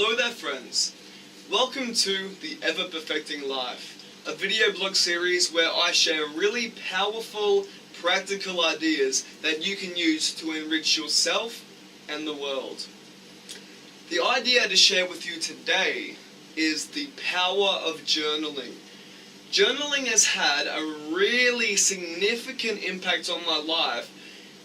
Hello there friends, welcome to the Ever Perfecting Life, a video blog series where I share really powerful, practical ideas that you can use to enrich yourself and the world. The idea to share with you today is the power of journaling. Journaling has had a really significant impact on my life,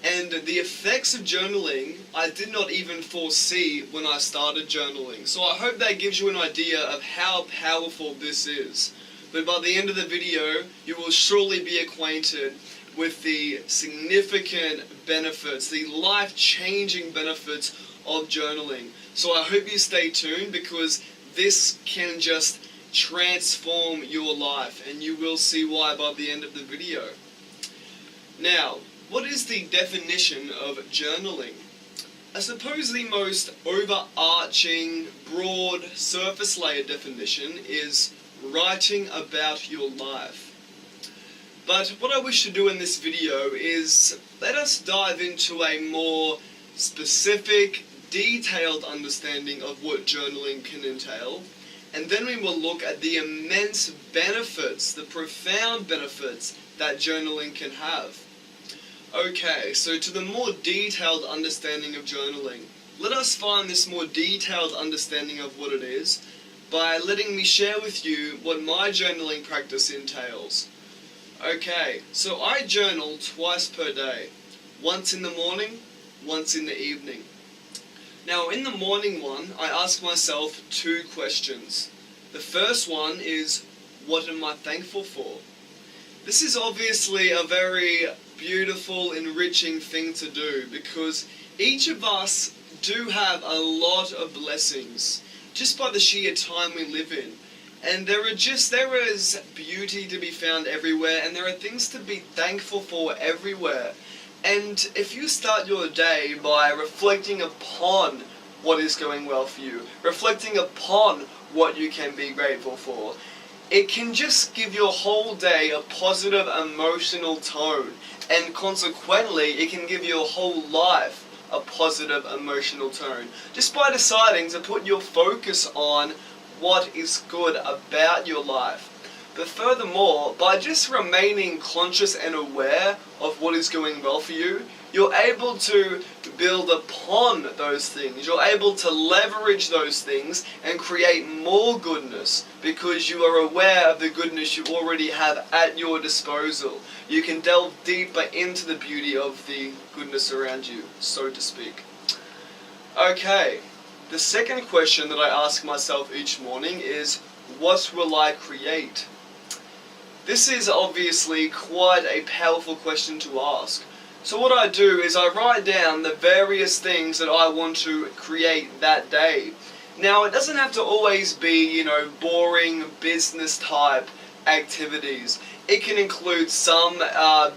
and the effects of journaling I did not even foresee when I started journaling. So I hope that gives you an idea of how powerful this is. But by the end of the video, you will surely be acquainted with the significant benefits, the life-changing benefits of journaling. So I hope you stay tuned, because this can just transform your life, and you will see why by the end of the video. Now, what is the definition of journaling? I suppose the most overarching, broad, surface layer definition is writing about your life. But what I wish to do in this video is let us dive into a more specific, detailed understanding of what journaling can entail, and then we will look at the immense benefits, the profound benefits that journaling can have. Okay, so to the more detailed understanding of journaling, let us find this more detailed understanding of what it is by letting me share with you what my journaling practice entails. Okay, so I journal twice per day, once in the morning, once in the evening. Now in the morning one, I ask myself two questions. The first one is, what am I thankful for? This is obviously a very beautiful, enriching thing to do, because each of us do have a lot of blessings just by the sheer time we live in, and there is beauty to be found everywhere, and there are things to be thankful for everywhere. And if you start your day by reflecting upon what is going well for you, reflecting upon what you can be grateful for, it can just give your whole day a positive emotional tone, and consequently it can give your whole life a positive emotional tone, just by deciding to put your focus on what is good about your life. But furthermore, by just remaining conscious and aware of what is going well for you, you're able to build upon those things. You're able to leverage those things and create more goodness, because you are aware of the goodness you already have at your disposal. You can delve deeper into the beauty of the goodness around you, so to speak. Okay, the second question that I ask myself each morning is, what will I create? This is obviously quite a powerful question to ask. So what I do is I write down the various things that I want to create that day. Now, it doesn't have to always be, boring business type activities. It can include some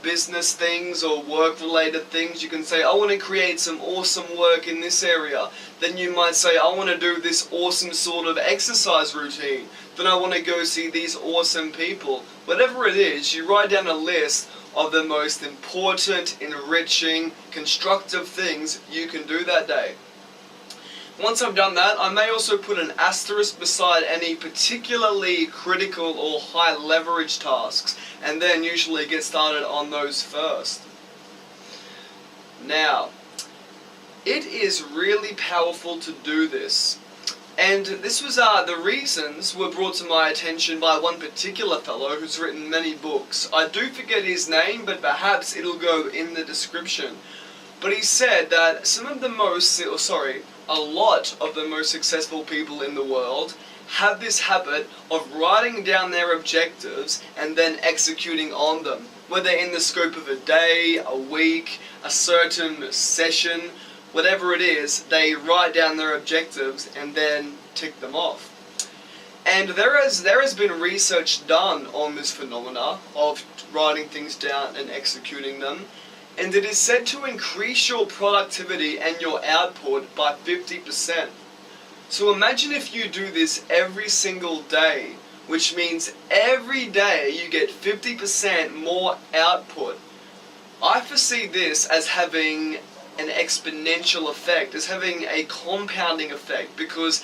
business things or work related things. You can say, I want to create some awesome work in this area. Then you might say, I want to do this awesome sort of exercise routine. Then I want to go see these awesome people. Whatever it is, you write down a list of the most important, enriching, constructive things you can do that day. Once I've done that, I may also put an asterisk beside any particularly critical or high leverage tasks, and then usually get started on those first. Now, it is really powerful to do this. And this was the reasons were brought to my attention by one particular fellow who's written many books. I do forget his name, but perhaps it'll go in the description. But he said that a lot of the most successful people in the world have this habit of writing down their objectives and then executing on them. Whether in the scope of a day, a week, a certain session, whatever it is, they write down their objectives and then tick them off. And there has been research done on this phenomena of writing things down and executing them, and it is said to increase your productivity and your output by 50%. So imagine if you do this every single day, which means every day you get 50% more output. I foresee this as having an exponential effect, as having a compounding effect, because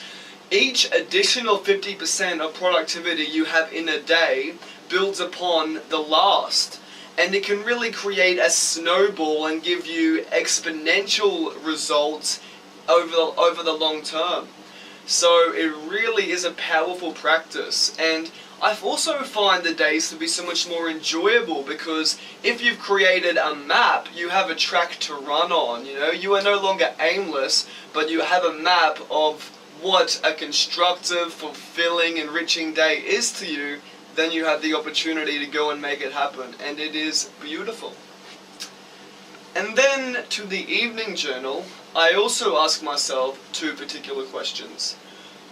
Each additional 50% of productivity you have in a day builds upon the last. And it can really create a snowball and give you exponential results over the long term. So it really is a powerful practice. And I also find the days to be so much more enjoyable because if you've created a map, you have a track to run on. You are no longer aimless, but you have a map of what a constructive, fulfilling, enriching day is to you. Then you have the opportunity to go and make it happen, and it is beautiful. And then to the evening journal, I also ask myself two particular questions.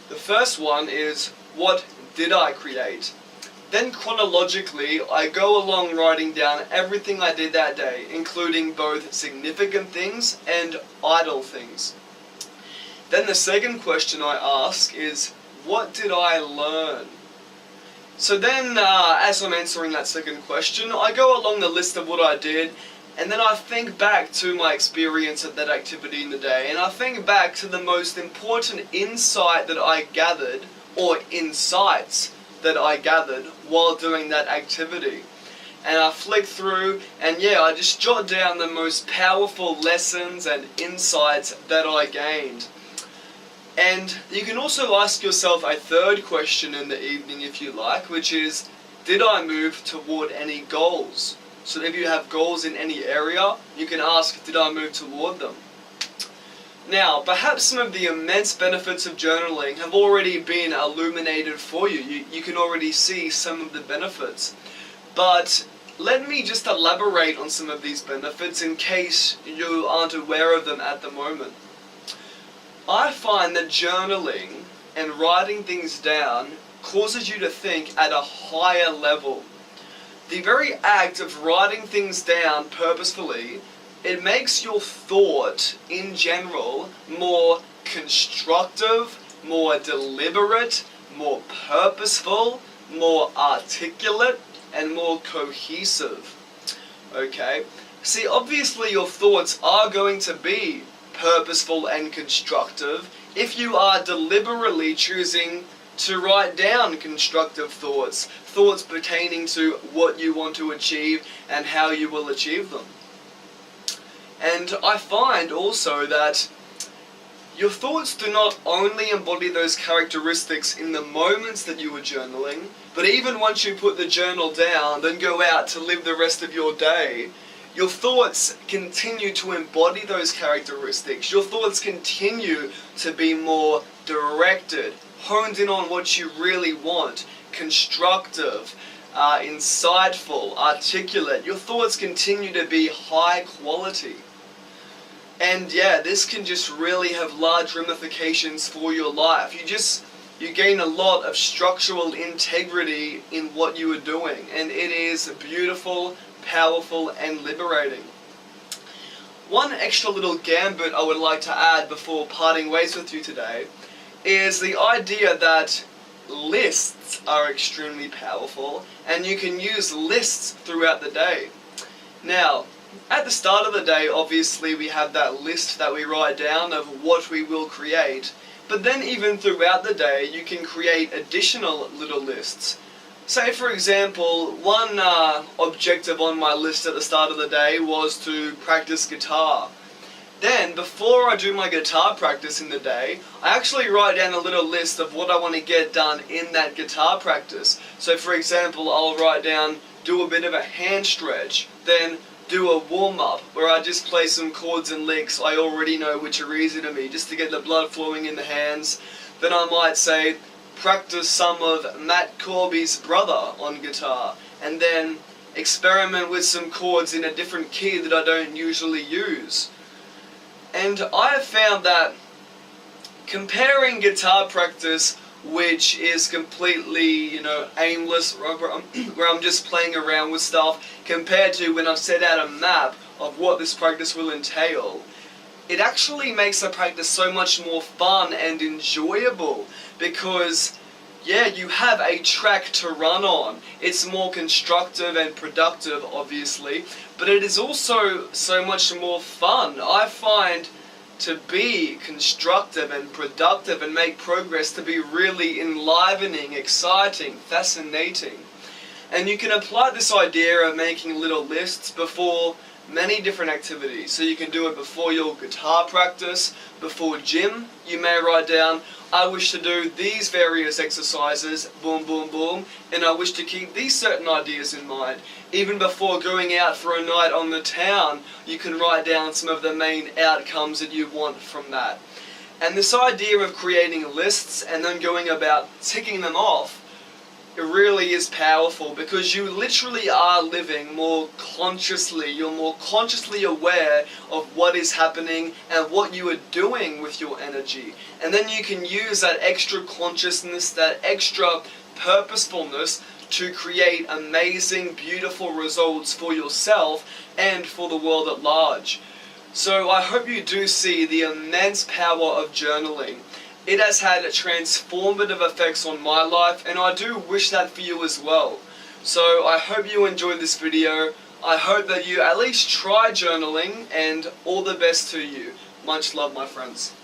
The first one is, what did I create? Then chronologically, I go along writing down everything I did that day, including both significant things and idle things. Then the second question I ask is, what did I learn? So then, as I'm answering that second question, I go along the list of what I did, and then I think back to my experience of that activity in the day, and I think back to the most important insight that I gathered, or insights that I gathered while doing that activity. And I flick through, and I just jot down the most powerful lessons and insights that I gained. And you can also ask yourself a third question in the evening if you like, which is, did I move toward any goals? So if you have goals in any area, you can ask, did I move toward them? Now, perhaps some of the immense benefits of journaling have already been illuminated for you. You can already see some of the benefits. But let me just elaborate on some of these benefits in case you aren't aware of them at the moment. I find that journaling and writing things down causes you to think at a higher level. The very act of writing things down purposefully, it makes your thought in general more constructive, more deliberate, more purposeful, more articulate, and more cohesive. Okay? See, obviously your thoughts are going to be purposeful and constructive if you are deliberately choosing to write down constructive thoughts pertaining to what you want to achieve and how you will achieve them. And I find also that your thoughts do not only embody those characteristics in the moments that you are journaling, but even once you put the journal down, then go out to live the rest of your day, your thoughts continue to embody those characteristics. Your thoughts continue to be more directed, honed in on what you really want, constructive, insightful, articulate. Your thoughts continue to be high quality. And this can just really have large ramifications for your life. You gain a lot of structural integrity in what you are doing, and it is beautiful, powerful, and liberating. One extra little gambit I would like to add before parting ways with you today is the idea that lists are extremely powerful, and you can use lists throughout the day. Now, at the start of the day, obviously we have that list that we write down of what we will create, but then even throughout the day you can create additional little lists. Say for example, one objective on my list at the start of the day was to practice guitar. Then, before I do my guitar practice in the day, I actually write down a little list of what I want to get done in that guitar practice. So for example, I'll write down, do a bit of a hand stretch, then do a warm-up where I just play some chords and licks I already know which are easy to me, just to get the blood flowing in the hands. Then I might say, practice some of Matt Corby's Brother on guitar, and then experiment with some chords in a different key that I don't usually use. And I have found that comparing guitar practice, which is completely, aimless, where I'm just playing around with stuff, compared to when I've set out a map of what this practice will entail, it actually makes the practice so much more fun and enjoyable, because you have a track to run on. It's more constructive and productive, obviously, but it is also so much more fun. I find to be constructive and productive and make progress to be really enlivening, exciting, fascinating. And you can apply this idea of making little lists before many different activities. So you can do it before your guitar practice, before gym. You may write down, I wish to do these various exercises, boom, boom, boom, and I wish to keep these certain ideas in mind. Even before going out for a night on the town, you can write down some of the main outcomes that you want from that. And this idea of creating lists and then going about ticking them off, it really is powerful, because you literally are living more consciously. You're more consciously aware of what is happening and what you are doing with your energy. And then you can use that extra consciousness, that extra purposefulness to create amazing, beautiful results for yourself and for the world at large. So I hope you do see the immense power of journaling. It has had transformative effects on my life, and I do wish that for you as well. So I hope you enjoyed this video. I hope that you at least try journaling, and all the best to you. Much love, my friends.